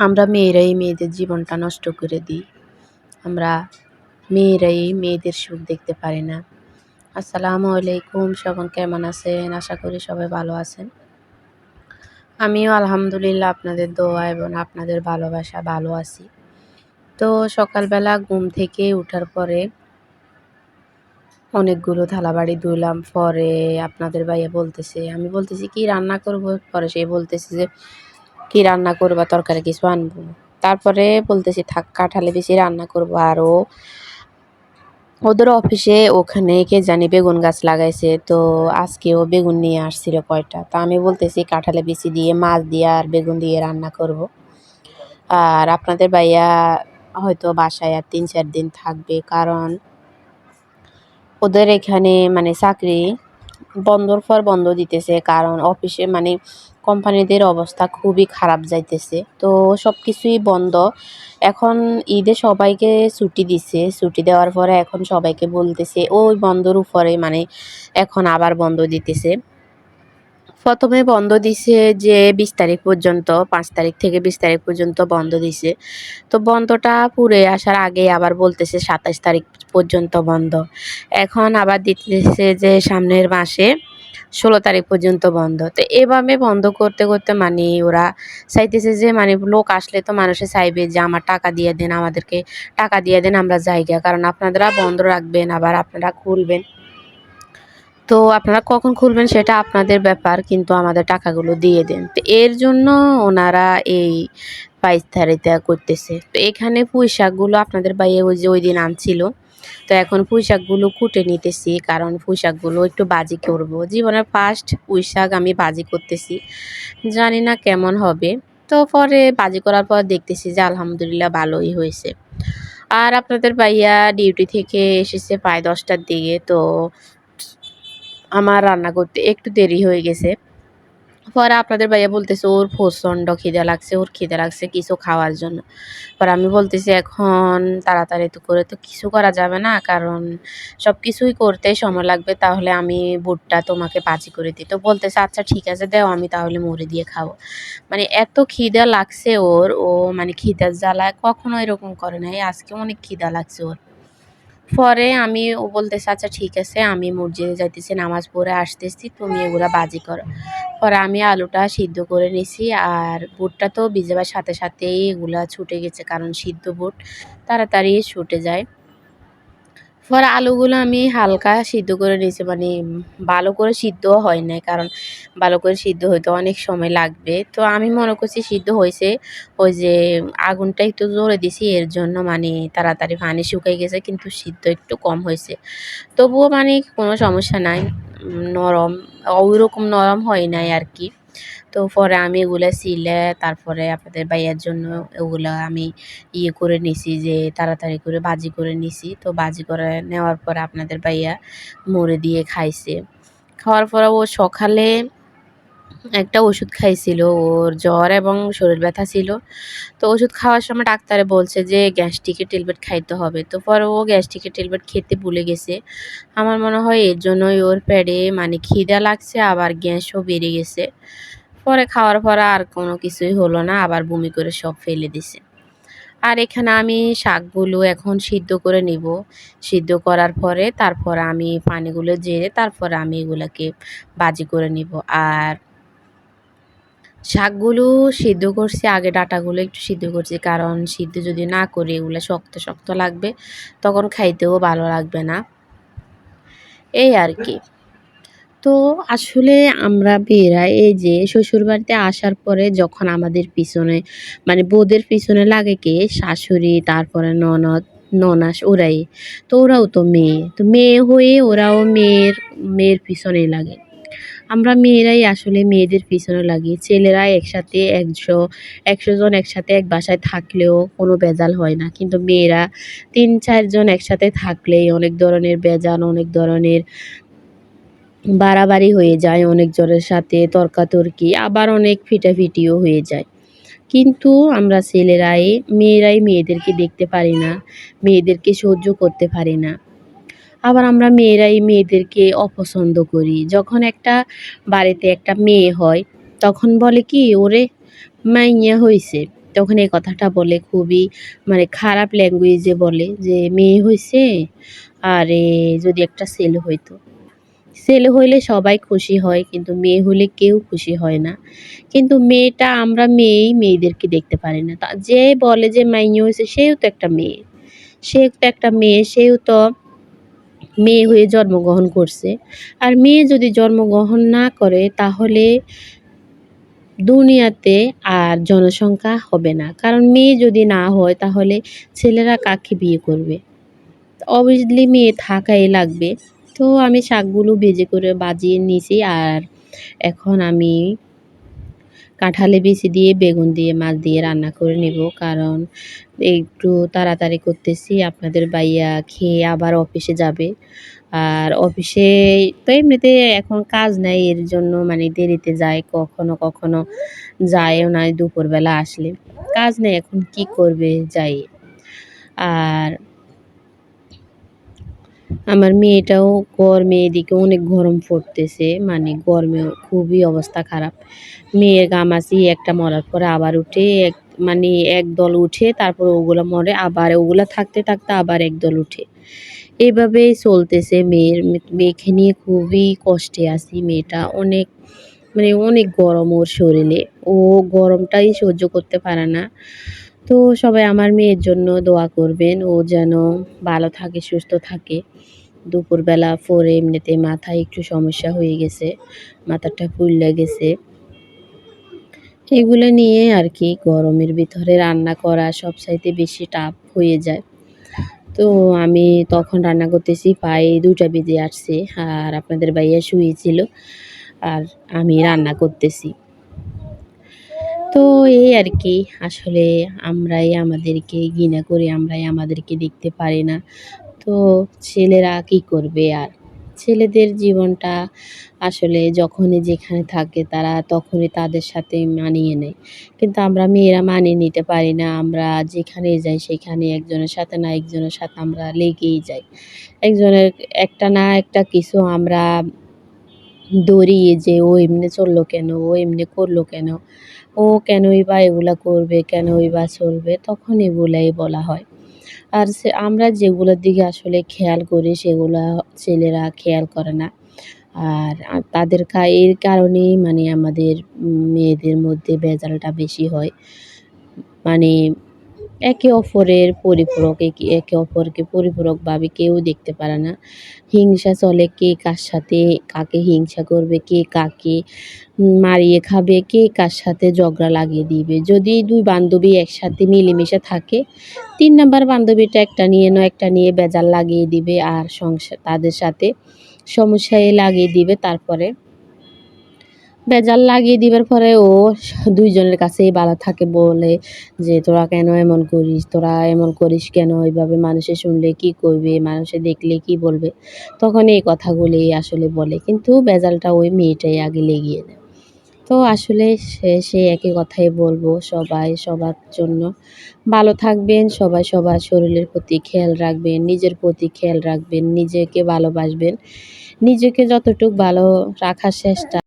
আমরা মেয়েরাই মেয়েদের জীবনটা নষ্ট করে দিই। আমরা মেয়েরাই মেয়েদের সুখ দেখতে পারি না। আসসালামু আলাইকুম, সবাই কেমন আছেন? আশা করি সবাই ভালো আছেন। আমিও আলহামদুলিল্লাহ আপনাদের দোয়া এবং আপনাদের ভালোবাসা ভালো আছি। তো সকালবেলা ঘুম থেকে উঠার পরে অনেকগুলো থালাবাড়ি ধুলাম। পরে আপনাদের ভাইয়া বলতেছে, আমি বলতেছি কি রান্না করব? পরে সে বলতেছে যে কি রান্না করবা, তরকারি কিছু আনবো। তারপরে বলতেছি থাক কাঁঠালে বেশি রান্না করবো। আরও ওদের অফিসে ওখানে কে জানি বেগুন গাছ লাগাইছে, তো আজকেও বেগুন নিয়ে আসছিল কয়টা। তা আমি বলতেছি কাঁঠালে বেশি দিয়ে মাছ দিয়ে আর বেগুন দিয়ে রান্না করব। আর আপনাদের ভাইয়া হয়তো বাসায় আর ৩-৪ দিন থাকবে, কারণ ওদের এখানে মানে চাকরি বন্ধর পর বন্ধ দিতেছে, কারণ অফিসে মানে কোম্পানিদের অবস্থা খুবই খারাপ যাইতেছে, তো সব কিছুই বন্ধ। এখন ঈদে সবাইকে ছুটি দিছে, ছুটি দেওয়ার পরে এখন সবাইকে বলতেছে ওই বন্ধর উপরে মানে এখন আবার বন্ধ দিতেছে। প্রথমে বন্ধ দিছে যে ২০ তারিখ পর্যন্ত, ৫ তারিখ থেকে ২০ তারিখ পর্যন্ত বন্ধ দিছে। তো বন্ধটা পুড়ে আসার আগে আবার বলতেছে ২৭ তারিখ পর্যন্ত বন্ধ। এখন আবার দিতেছে যে সামনের মাসে ১৬ তারিখ পর্যন্ত বন্ধ। তো এভাবে বন্ধ করতে করতে মানে ওরা চাইতেছে যে মানে লোক আসলে তো মানুষে চাইবে যে আমার টাকা দিয়ে দেন, আমাদেরকে টাকা দিয়ে দেন, আমরা জায়গা, কারণ আপনারা বন্ধ রাখবেন আবার আপনারা খুলবেন। তো আপনারা কখন খুলবেন সেটা আপনাদের ব্যাপার, কিন্তু আমাদের টাকাগুলো দিয়ে দেন। তো এর জন্য ওনারা এই পায়চারিতা করতেছে। তো এখানে পুঁইশাকগুলো আপনাদের ভাইয়া ওই যে ওইদিন আনছিল। তো এখন পুঁইশাকগুলো কুটে নিতেছি, কারণ পুঁইশাকগুলো একটু ভাজি করব। জীবনের ফার্স্ট পুঁইশাক আমি ভাজি করতেছি। জানি না কেমন হবে। তো পরে ভাজি করার পর দেখতেছি যে আলহামদুলিল্লাহ ভালোই হয়েছে। আর আপনাদের ভাইয়া ডিউটি থেকে এসেছে প্রায় ১০টার দিকে। তো আমার রান্না করতে একটু দেরি হয়ে গেছে। পরে আপনাদের ভাইয়া বলতেছে ওর প্রচণ্ড খিদে লাগছে, ওর খিদে লাগছে কিছু খাওয়ার জন্য। পরে আমি বলতেছি এখন তাড়াতাড়ি তো করে তো কিছু করা যাবে না, কারণ সব কিছুই করতে সময় লাগবে, তাহলে আমি বুটটা তোমাকে ভাজি করে দিই। তো বলতেছে আচ্ছা ঠিক আছে দাও, আমি তাহলে মুড়ি দিয়ে খাবো। মানে এত খিদে লাগছে ওর, ও মানে খিদার জ্বালায় কখনো এরকম করে নাই, আজকে অনেক খিদা লাগছে ওর। পরে ও বলতেছে আচ্ছা ঠিক আছে, আমি মসজিদে যাইতেছি, নামাজ পড়ে আসতেছি, তুমি এগুলা ভাজি করো। পরে আমি আলুটা সিদ্ধ করে নিছি, আর বুটটা তো ভিজাবার সাথে সাথেই এগুলা ছুটে গেছে, কারণ সিদ্ধ বুট তাড়াতাড়ি ছুটে যায়। পরে আলুগুলো আমি হালকা সিদ্ধ করে নিয়েছি, মানে ভালো করে সিদ্ধও হয় নাই, কারণ ভালো করে সিদ্ধ হইতে অনেক সময় লাগবে। তো আমি মনে করছি সিদ্ধ হয়েছে, ওই যে আগুনটা একটু জোরে দিছি এর জন্য মানে তাড়াতাড়ি পানি শুকিয়ে গেছে, কিন্তু সিদ্ধ একটু কম হয়েছে। তবুও মানে কোনো সমস্যা নাই, নরম ওইরকম নরম হয় নাই আর কি। তো পরে আমি এগুলা ছিলে তারপরে আপনাদের ভাইয়ার জন্য ওগুলা আমি করে নিছি, যে তাড়াতাড়ি করে ভাজি করে নিছি। তো ভাজি করে নেওয়ার পরে আপনাদের ভাইয়া মুড়ি দিয়ে খাইছে। খাওয়ার পরে ও সকালে একটা ওষুধ খাইছিল, ওর জ্বর এবং শরীর ব্যথা ছিল। তো ওষুধ খাওয়ার সময় ডাক্তারে বলছে যে গ্যাস্ট্রিকের ট্যাবলেট খাইতে হবে। তো পরে ও গ্যাস্ট্রিকের ট্যাবলেট খেতে ভুলে গেছে। আমার মনে হয় এর জন্যই ওর পেটে মানে খিদা লাগছে, আবার গ্যাসও বেড়ে গেছে। পরে খাওয়ার পরে আর কোনো কিছুই হলো না, আবার বমি করে সব ফেলে দিছে। আর এখানে আমি শাকগুলো এখন সিদ্ধ করে নিব। সিদ্ধ করার পরে তারপরে আমি পানিগুলো ঝেড়ে তারপরে আমি এগুলাকে ভাজি করে নিব। আর শাকগুলো সিদ্ধ করছি, আগে ডাঁটাগুলো একটু সিদ্ধ করছি, কারণ সিদ্ধ যদি না করি এগুলো শক্ত শক্ত লাগবে, তখন খাইতেও ভালো লাগবে না, এই আর কি। তো আসলে আমরা মেয়েরা এই যে শ্বশুরবাড়িতে আসার পরে যখন আমাদের পিছনে মানে বউদের পিছনে লাগে কে, শাশুড়ি, তারপরে ননদ, ননাস, ওরাই। তো ওরাও তো মেয়ে, তো মেয়ে হয়ে ওরাও মেয়ের পিছনেই লাগে। আমরা মেয়েরাই আসলে মেয়েদের পিছনে লাগি। ছেলেরা একসাথে ১০০ জন একসাথে এক বাসায় থাকলেও কোনো ভেজাল হয় না, কিন্তু মেয়েরা ৩-৪ জন একসাথে থাকলেই অনেক ধরনের ভেজাল, অনেক ধরনের বাড়াবাড়ি হয়ে যায়, অনেকজনের সাথে তর্কাতর্কি, আবার অনেক ফিটাফিটিও হয়ে যায়। কিন্তু আমরা মেয়েরাই মেয়েদেরকে দেখতে পারি না, মেয়েদেরকে সহ্য করতে পারি না। আবার আমরা মেয়েরাই মেয়েদেরকে অপছন্দ করি। যখন একটা বাড়িতে একটা মেয়ে হয় তখন বলে কি ওরে মাইয়া হইছে। তখন এই কথাটা বলে খুবই মানে খারাপ ল্যাঙ্গুয়েজে বলে যে, "মেয়ে হইছে, আরে যদি একটা ছেলে হইতো।" ছেলে হইলে সবাই খুশি হয় কিন্তু মেয়ে হলে কেউ খুশি হয় না। কিন্তু মেয়েটা আমরা মেয়েই মেয়েদেরকে দেখতে পারি না। যে বলে যে মাইয়া হইছে সেও তো একটা মেয়ে। সে তো একটা মেয়ে, সেও তো মেয়ে হয়ে জন্মগ্রহণ করছে। আর মেয়ে যদি জন্মগ্রহণ না করে তাহলে দুনিয়াতে আর জনসংখ্যা হবে না। কারণ মেয়ে যদি না হয় তাহলে ছেলেরা কাকে বিয়ে করবে? obviously মেয়ে থাকাই লাগবে। তো আমি শাকগুলো ভেজে করে বাজিয়ে নিয়েছি আর এখন আমি কাঁঠালে বিচি দিয়ে, বেগুন দিয়ে, মাছ দিয়ে রান্না করে নিব। কারণ একটু তাড়াতাড়ি করতেছি। আপনাদের ভাইয়া খেয়ে আবার অফিসে যাবে। আর অফিসে তো এমনিতে এখন কাজ নাই এর জন্য মানে দেরিতে যায়। কখনো, কখনো যায়ও না দুপুরবেলা আসলে। কাজ নেই এখন কি করবে যাই। আর আমার মেয়েটাও গরমে এদিকে অনেক গরম পড়তেছে। মানে গরমে খুবই অবস্থা খারাপ। মেয়ের ঘামাচি একটা মরার পরে আবার উঠে মানে একদল উঠে তারপর ওগুলা মরে আবার ওগুলা থাকতে, থাকতে আবার একদল উঠে। এভাবেই চলতেছে মেয়েকে নিয়ে খুবই কষ্টে আছি। মেয়েটা অনেক মানে অনেক গরম ওর শরীরে। ও গরমটাই সহ্য করতে পারে না। তো সবাই আমার মেয়ের জন্য দোয়া করবেন। ও যেন ভালো থাকে, সুস্থ থাকে। দুপুরবেলা পরে এমনিতে মাথায় একটু সমস্যা হয়ে গেছে। মাথাটা ফুইল্লা গেছে। এগুলো নিয়ে আর কি গরমের ভিতরে রান্না করা সবচাইতে বেশি টাফ হয়ে যায়। তো আমি তখন রান্না করতেছি প্রায় ২টা বেজে আসছে। আর আপনাদের ভাইয়া শুয়েছিল। আর আমি রান্না করতেছি। তো এই আর কি আসলে আমরাই আমাদেরকে ঘৃণা করি, আমরাই আমাদেরকে দেখতে পারি না। তো ছেলেরা কি করবে আর? ছেলেদের জীবনটা আসলে যখনই যেখানে থাকে তারা তখনই তাদের সাথে মানিয়ে নেয়। কিন্তু আমরা মেয়েরা মানিয়ে নিতে পারি না। আমরা যেখানেই যাই সেখানে একজনের সাথে না একজনের সাথে আমরা লেগেই যাই। একজনের একটা না একটা কিছু আমরা ধরি যে ও এমনি চললো কেন? ও এমনি করলো কেন? ও কেনই বা এগুলা করবে? কেনই বা চলবে? তখন এগুলাই বলা হয়। আর আমরা যেগুলোর দিকে আসলে খেয়াল করি সেগুলা ছেলেরা খেয়াল করে না। আর তাদের এর কারণেই মানে আমাদের মেয়েদের মধ্যে ভেজালটা বেশি হয়। মানে একে অপরের পরিপূরক একে অপরকে পরিপূরকভাবে কেউ দেখতে পারে না। হিংসা চলে কে কার সাথে কাকে হিংসা করবে, কে কাকে মারিয়ে খাবে, কে কার সাথে ঝগড়া লাগিয়ে দিবে। যদি ২ বান্ধবী একসাথে মিলেমিশে থাকে, ৩ নাম্বার বান্ধবীটা একটা নিয়ে একটা নিয়ে ভেজাল লাগিয়ে দিবে আর তাদের সাথে সমস্যায় লাগিয়ে দিবে। তারপরে ভেজাল লাগিয়ে দিবার পরে ও ২ জনের কাছেই ভালো থাকে বলে যে, "তোরা কেন এমন করিস? তোরা এমন করিস কেন? এভাবে মানুষে শুনলে কি কইবে? মানুষে দেখলে কি বলবে?" তখন এই কথাগুলি আসলে বলে। কিন্তু ভেজালটা ওই মেয়েটাই আগে লেগিয়ে দেয়। তো আসলে শেষে একই কথাই বলব, সবাই সবার জন্য ভালো থাকবেন, সবাই সবার শরীরের প্রতি খেয়াল রাখবেন, নিজের প্রতি খেয়াল রাখবেন, নিজেকে ভালোবাসবেন। নিজেকে যতটুক ভালো রাখার চেষ্টা